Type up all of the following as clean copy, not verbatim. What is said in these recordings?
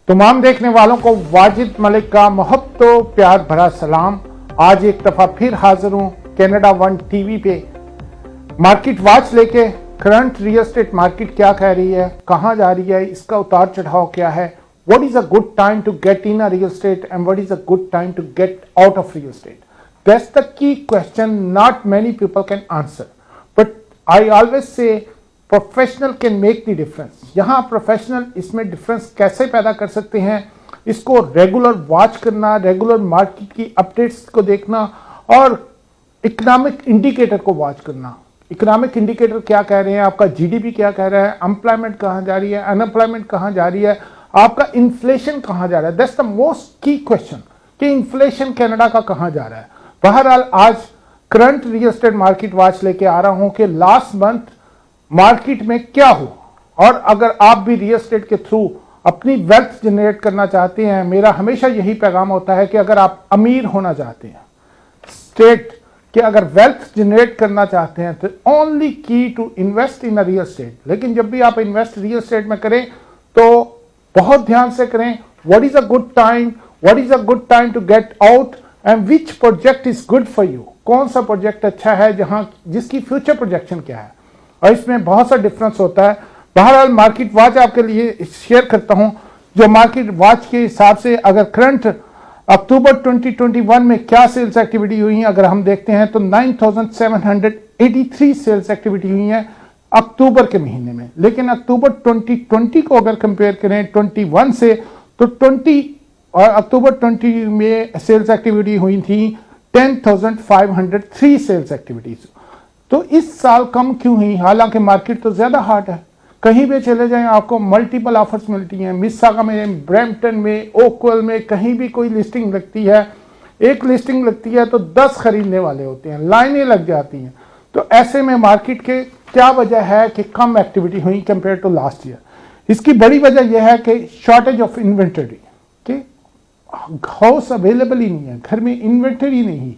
तमाम देखने वालों को वाजिद मलिक का मोहब्बतो प्यार भरा सलाम। आज एक दफा फिर हाजिर हूं कनाडा वन टीवी पे मार्केट वॉच लेके। करंट रियल एस्टेट मार्केट क्या कह रही है, कहां जा रही है, इसका उतार चढ़ाव क्या है, what is a good time to get in a real estate and what is a good time to get out of real estate. That's the key question not many people can answer, but I always say professional can make the difference. यहां professional इसमें difference कैसे पैदा कर सकते हैं, इसको regular watch करना, regular market की अपडेट्स को देखना और इकोनॉमिक इंडिकेटर को वॉच करना। इकोनॉमिक इंडिकेटर क्या कह रहे हैं, आपका जीडीपी क्या कह रहा है, एम्प्लॉयमेंट कहां जा रही है, अनएम्प्लॉयमेंट कहां जा रही है, आपका इन्फ्लेशन कहां जा रहा है। दैट्स द मोस्ट की क्वेश्चन कि इन्फ्लेशन कनाडा का कहां जा रहा है। बहरहाल आज current real estate market watch लेके आ रहा हूं कि लास्ट मंथ मार्केट में क्या हुआ, और अगर आप भी रियल एस्टेट के थ्रू अपनी वेल्थ जनरेट करना चाहते हैं, मेरा हमेशा यही पैगाम होता है कि अगर आप अमीर होना चाहते हैं, स्टेट कि अगर वेल्थ जनरेट करना चाहते हैं तो only key to invest in a real estate. लेकिन जब भी आप इन्वेस्ट रियल एस्टेट में करें तो बहुत ध्यान से करें। What is a good time, what is a good time to get out and which project is good for you. कौन सा प्रोजेक्ट अच्छा है, जहां जिसकी फ्यूचर प्रोजेक्शन क्या है, और इसमें बहुत सा डिफरेंस होता है। बहरहाल मार्केट वॉच आपके लिए शेयर करता हूं, जो मार्केट वॉच के हिसाब से अगर करंट अक्टूबर 2021 में क्या सेल्स एक्टिविटी हुई है, अगर हम देखते हैं तो 9783 सेल्स एक्टिविटी हुई है अक्टूबर के महीने में। लेकिन अक्टूबर 2020 को अगर कंपेयर करें 21 से, तो 20 और अक्टूबर 20 में सेल्स एक्टिविटी हुई थी 10,503 सेल्स एक्टिविटीज। तो इस साल कम क्यों हुई, हालांकि मार्केट तो ज्यादा हार्ड है। कहीं भी चले जाएं आपको मल्टीपल ऑफर्स मिलती हैं। मिसागा में, ब्रैम्पटन में, ओकवल में, कहीं भी कोई लिस्टिंग लगती है, एक लिस्टिंग लगती है तो 10 खरीदने वाले होते हैं, लाइनें लग जाती हैं। तो ऐसे में मार्केट के क्या वजह है कि कम एक्टिविटी हुई कंपेयर टू लास्ट ईयर। इसकी बड़ी वजह यह है कि शॉर्टेज ऑफ इन्वेंटरी, कि हाउस अवेलेबल ही नहीं है, घर में इन्वेंटरी नहीं है,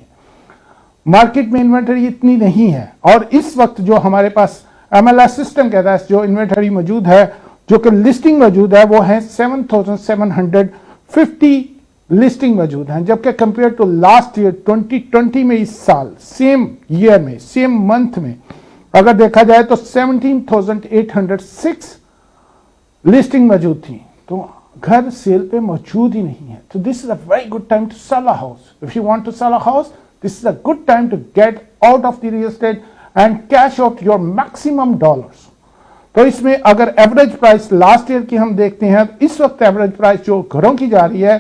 मार्केट में इन्वेंटरी इतनी नहीं है। और इस वक्त जो हमारे पास MLS सिस्टम कहता है जो इन्वेंटरी मौजूद है, जो कि लिस्टिंग मौजूद है, वो है 7750 लिस्टिंग मौजूद हैं, जबकि कंपेयर टू लास्ट ईयर 2020 में, इस साल सेम ईयर में, सेम मंथ में अगर देखा जाए तो 17,806 लिस्टिंग मौजूद थी। तो घर सेल पे मौजूद ही नहीं है। तो this is a very good time to sell a house. If you want to sell a house, this is a good time to get out of the real estate and cash out your maximum dollars। तो इसमें अगर average price last year की हम देखते हैं, इस वक्त average price जो घरों की जा रही है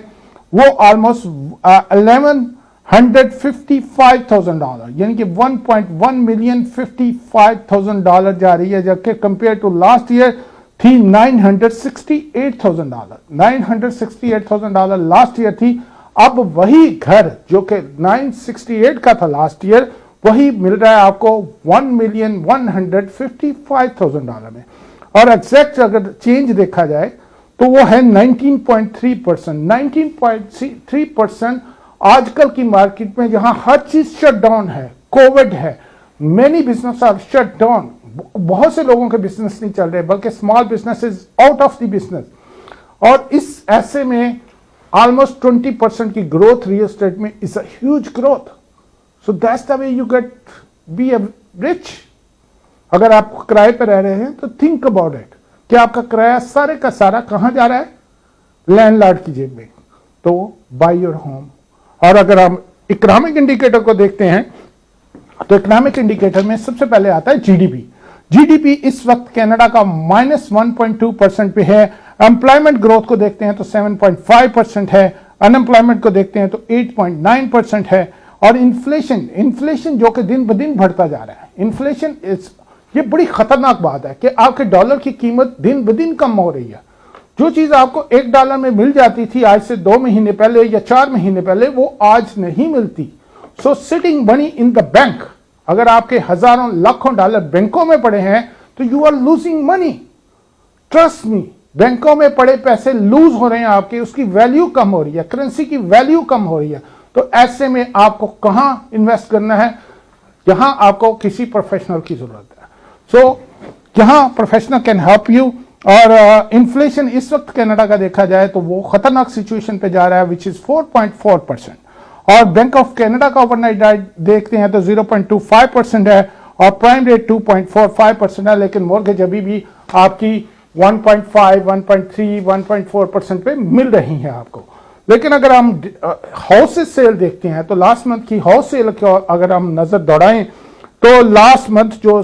वो ऑलमोस्ट $1,155,000, यानी कि $1.1,055,000 जा रही है, जबकि कंपेयर टू लास्ट ईयर थी $968,000। $968,000 लास्ट ईयर थी। अब वही घर जो कि 968 का था लास्ट ईयर, वही मिल रहा है आपको $1,155,000 में। और एग्जैक्ट अगर चेंज देखा जाए तो वो है 19.3%। 19.3% आजकल की मार्केट में, जहां हर चीज शट डाउन है, कोविड है, many business are shut down, बहुत से लोगों के बिजनेस नहीं चल रहे, बल्कि small businesses out of the business. और इस ऐसे में almost 20% की ग्रोथ रियल एस्टेट में is a huge growth. So that's the way you get be a rich. अगर आप किराए पर रह रहे हैं तो थिंक अबाउट इट कि आपका किराया सारे का सारा कहां जा रहा है, लैंडलॉर्ड की जेब में। तो बाय योर होम। और अगर हम इकोनॉमिक इंडिकेटर को देखते हैं तो इकोनॉमिक इंडिकेटर में सबसे पहले आता है जीडीपी। जीडीपी इस वक्त कनाडा का -1.2% पे है। एम्प्लॉयमेंट ग्रोथ को देखते हैं तो 7.5% है। अनएम्प्लॉयमेंट को देखते हैं तो 8.9% है। और इन्फ्लेशन जो कि दिन ब दिन बढ़ता जा रहा है। इन्फ्लेशन ये बड़ी खतरनाक बात है कि आपके डॉलर की कीमत दिन ब दिन कम हो रही है। जो चीज आपको $1 में मिल जाती थी आज से 2 महीने पहले या 4 महीने पहले, वो आज नहीं मिलती। So sitting money in the bank, अगर आपके हजारों लाखों डॉलर बैंकों में पड़े हैं तो you are losing money. Trust me, बैंकों में पड़े पैसे लूज हो रहे हैं आपके, उसकी वैल्यू कम हो रही है, करेंसी की वैल्यू कम हो रही है। तो ऐसे में आपको कहां इन्वेस्ट करना है, यहां आपको किसी प्रोफेशनल की जरूरत है। सो यहां प्रोफेशनल कैन हेल्प यू और इन्फ्लेशन इस वक्त कनाडा का देखा जाए तो वो खतरनाक सिचुएशन पे जा रहा है विच इज 4.4%। और बैंक ऑफ कनाडा का ओवरनाइट रेट देखते हैं तो 0.25% है और प्राइम रेट 2.45% है, लेकिन मॉर्गेज अभी भी आपकी 1.5, 1.3, 1.4% पे मिल रही है आपको। लेकिन अगर हम हाउसेस सेल देखते हैं तो लास्ट मंथ की हाउस सेल की अगर हम नजर दौड़ाएं तो लास्ट मंथ जो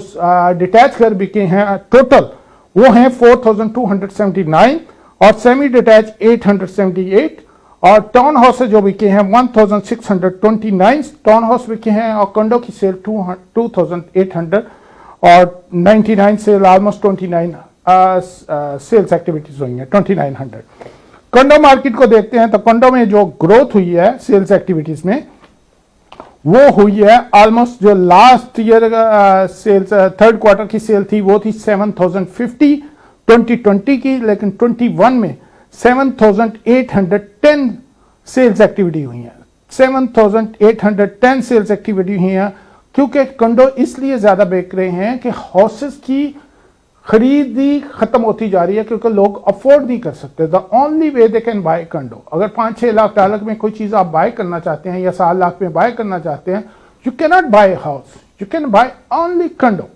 डिटैच घर बिके हैं टोटल वो हैं 4,279 और सेमी डिटैच 878 और टाउन हाउस जो बिके हैं 1,629 टाउन हाउस बिके हैं और कंडो की सेल 2,800 और 99 सेल ऑलमोस्ट 29 सेल्स एक्टिविटीज हुई हैं 2,900। कंडो मार्केट को देखते हैं तो कंडो में जो ग्रोथ हुई है सेल्स एक्टिविटीज में वो हुई है ऑलमोस्ट जो last year sales third quarter की सेल थी वो थी 7,050 2020 की, लेकिन 21 में 7,810 सेल्स एक्टिविटी हुई है। 7,810 सेल्स एक्टिविटी हुई है क्योंकि कंडो इसलिए ज्यादा बेच रहे हैं कि हाउसेस की खरीदी खत्म होती जा रही है क्योंकि लोग अफोर्ड नहीं कर सकते। The only way they can buy condo, अगर 5-6 लाख डॉलर में कोई चीज आप बाय करना चाहते हैं या 7 लाख में बाय करना चाहते हैं, you can not buy house, you can buy only condo.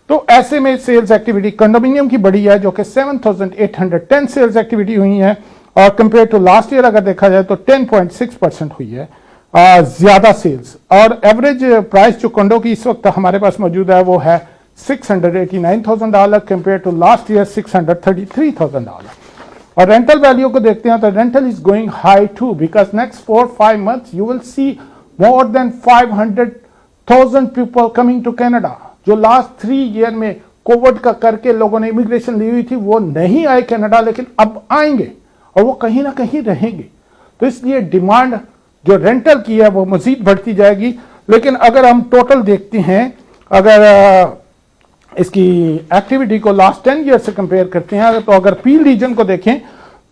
तो ऐसे में सेल्स एक्टिविटी कंडोमिनियम की बढ़ी है जो कि 7,810 सेल्स एक्टिविटी हुई है और कंपेयर टू लास्ट ईयर अगर देखा जाए तो 10.6% हुई है ज्यादा सेल्स। और एवरेज प्राइस जो कंडो की इस वक्त हमारे पास मौजूद है वो है $689,000 कंपेयर टू लास्ट ईयर $633,000। और रेंटल वैल्यू को देखते हैं तो rental is going high too because next 4-5 months you will see more than 500,000 people coming to Canada. जो लास्ट 3 ईयर में कोविड का करके लोगों ने इमिग्रेशन ली हुई थी वो नहीं आए कनाडा, लेकिन अब आएंगे और वो कहीं ना कहीं रहेंगे। तो इसलिए डिमांड जो रेंटल की है वो मजीद बढ़ती जाएगी। लेकिन अगर हम टोटल देखते हैं, अगर इसकी एक्टिविटी को लास्ट 10 ईयर से कंपेयर करते हैं तो अगर पील रीजन को देखें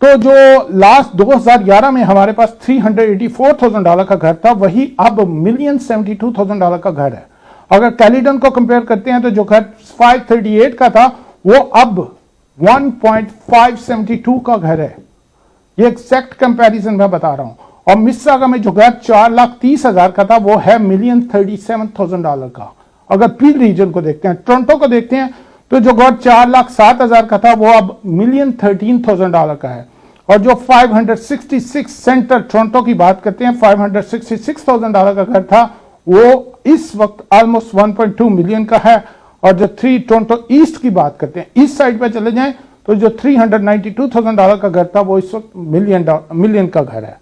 तो जो लास्ट 2011 में हमारे पास $384,000 का घर था वही अब $1,72,000 का घर है। अगर कैलिडन को कंपेयर करते हैं तो जो घर 538 का था वो अब 1.572 का घर है। ये एग्जैक्ट कंपैरिजन मैं बता रहा हूं। और मिस्सागा में जो घर 4,30,000 का था वो है $1,37,000 का। अगर पील रीजन को देखते हैं, टोरंटो को देखते हैं तो जो घर 4,07,000 का था वो अब $1,13,000 का है। और जो 566 सेंटर टोरंटो की बात करते हैं, $566,000 का घर था वो इस वक्त ऑलमोस्ट 1.2 मिलियन का है। और जो 3 टोरंटो ईस्ट की बात करते हैं, ईस्ट साइड पे चले जाएं तो जो $392,000 का घर था वो इस वक्त मिलियन का घर है।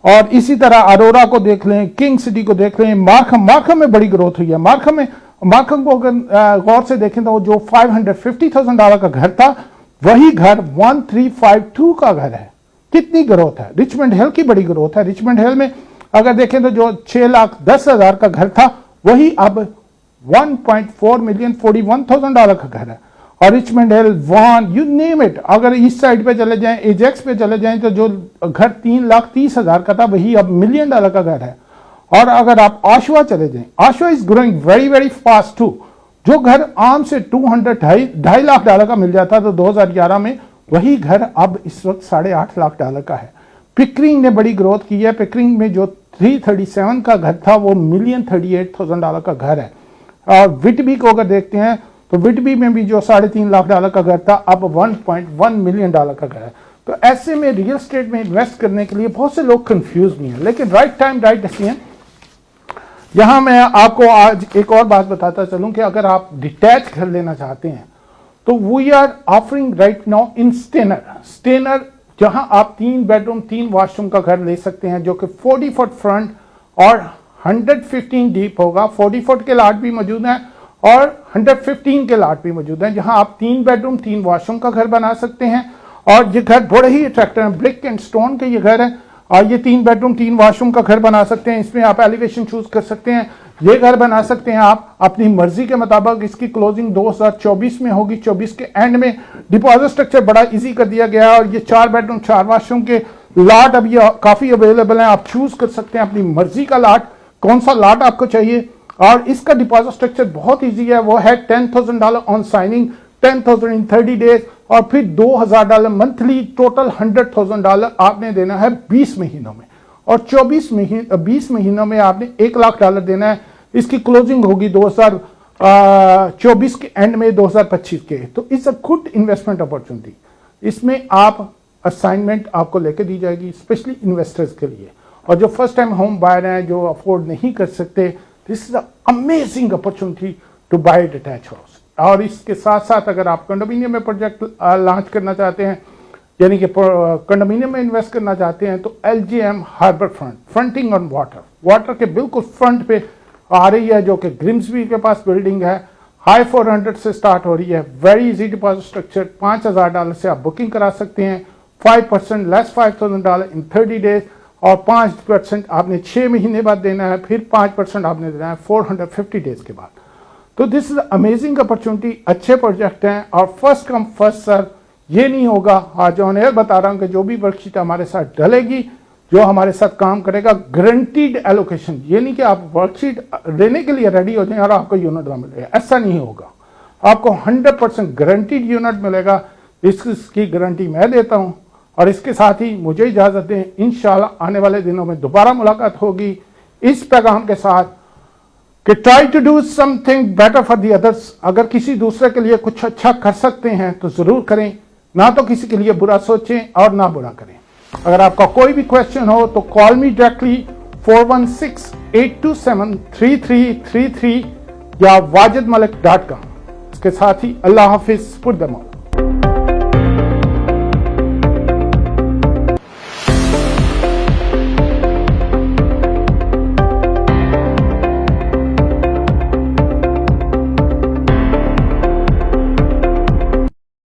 और इसी तरह अरोरा को देख लें, किंग सिटी को देख लें, मार्कम में बड़ी ग्रोथ हुई है। मार्कम को अगर गौर से देखें तो जो $550,000 का घर था वही घर 1,352 का घर है। कितनी ग्रोथ है। रिचमंड हिल की बड़ी ग्रोथ है। रिचमंड हिल में अगर देखें तो जो 6,10,000 का घर था वही अब 1.4 मिलियन $41,000 का घर है। और Richmond Hill, Vaughan, you name it, अगर इस साइड पे चले जाएं, एजेक्स पे चले जाएं तो जो घर 3,30,000 का था वही अब $1 मिलियन का घर है। और अगर आप आशवा चले जाएं, Oshawa is growing very very fast too. जो घर आम से $2.5 लाख का मिल जाता था 2011 में, वही घर अब इस वक्त $8.5 लाख का है। पिकरिंग ने बड़ी ग्रोथ की है। पिकरिंग में जो 337 का घर था वो $1,38,000 का घर है। और विटबी को अगर देखते हैं तो विटबी में भी जो $3.5 लाख का घर था अब $1.1 मिलियन का घर है। तो ऐसे में रियल एस्टेट में इन्वेस्ट करने के लिए बहुत से लोग कंफ्यूज भी हैं, लेकिन राइट टाइम राइट डिसीजन। यहां मैं आपको आज एक और बात बताता चलूं कि अगर आप डिटैच घर लेना चाहते हैं तो we are offering right now in Stayner, जहां आप 3 बेडरूम 3 वॉशरूम का घर ले सकते हैं जो कि 40 फुट फ्रंट और 115 डीप होगा। 40 फुट के लाट भी मौजूद हैं और 115 के लाट भी मौजूद हैं, जहां आप 3 बेडरूम 3 वॉशरूम का घर बना सकते हैं। और ये घर बड़े ही अट्रैक्टिव है, ब्रिक एंड स्टोन के ये घर है। और ये 3 बेडरूम 3 वॉशरूम का घर बना सकते हैं। इसमें आप एलिवेशन चूज कर सकते हैं। ये घर बना सकते हैं आप अपनी मर्जी के मुताबिक। इसकी क्लोजिंग 2024 में होगी, 24 के एंड में। डिपॉजिट स्ट्रक्चर बड़ा इजी कर दिया गया है। और ये 4 बेडरूम 4 वॉशरूम के लाट अभी काफी अवेलेबल हैं। आप चूज कर सकते हैं अपनी मर्जी का लाट, कौन सा लाट आपको चाहिए। और इसका डिपॉजिट स्ट्रक्चर बहुत इजी है, वो है $10,000 ऑन साइनिंग, 10,000 इन 30 डेज और फिर $2,000 मंथली, टोटल $100,000 आपने देना है 20 महीनों में, और 20 महीनों में आपने $1,00,000 देना है। इसकी क्लोजिंग होगी 2024 के एंड में, 2025 के। तो it's a good investment opportunity. इसमें आप असाइनमेंट आपको लेके दी जाएगी स्पेशली इन्वेस्टर्स के लिए, और जो फर्स्ट टाइम होम बायर हैं, जो अफोर्ड नहीं कर सकते, this is amazing opportunity to buy detach house. और इसके साथ साथ अगर आप कंडोमिनियम में प्रोजेक्ट लॉन्च करना चाहते हैं, यानी कि कंडोमिनियम में इन्वेस्ट करना चाहते हैं, तो LGM harbour front, fronting on water के बिल्कुल फ्रंट पे आ रही है, जो कि ग्रिम्सबी के पास बिल्डिंग है। हाई 400 से स्टार्ट हो रही है। वेरी इजी डिपॉजिट स्ट्रक्चर, $5,000 से आप बुकिंग करा सकते हैं। 5% लेस $5,000 इन 30 डेज, और 5% आपने 6 महीने बाद देना है, फिर 5% आपने देना है 450 डेज के बाद। तो दिस इज अमेजिंग अपॉर्चुनिटी। अच्छे प्रोजेक्ट हैं, और फर्स्ट कम फर्स्ट सर्व ये नहीं होगा। आज ऑन एयर बता रहा हूं कि जो भी वर्कशीट हमारे साथ डलेगी, जो हमारे साथ काम करेगा, गारंटीड एलोकेशन। ये नहीं कि आप वर्कशीट देने के लिए रेडी हो जाए और आपको यूनिट ना मिलेगा, ऐसा नहीं होगा। आपको 100% गारंटीड यूनिट मिलेगा। इसकी गारंटी मैं देता हूं। और इसके साथ ही मुझे इजाजत दें, इंशाल्लाह आने वाले दिनों में दोबारा मुलाकात होगी इस पैगाम के साथ कि try to do something better for the others. अगर किसी दूसरे के लिए कुछ अच्छा कर सकते हैं तो जरूर करें, ना तो किसी के लिए बुरा सोचें और ना बुरा करें। अगर आपका कोई भी क्वेश्चन हो तो कॉल मी डायरेक्टली 416-827-3333 या wajidmalik.com। इसके साथ ही अल्लाह हाफिज, पुर द मौला।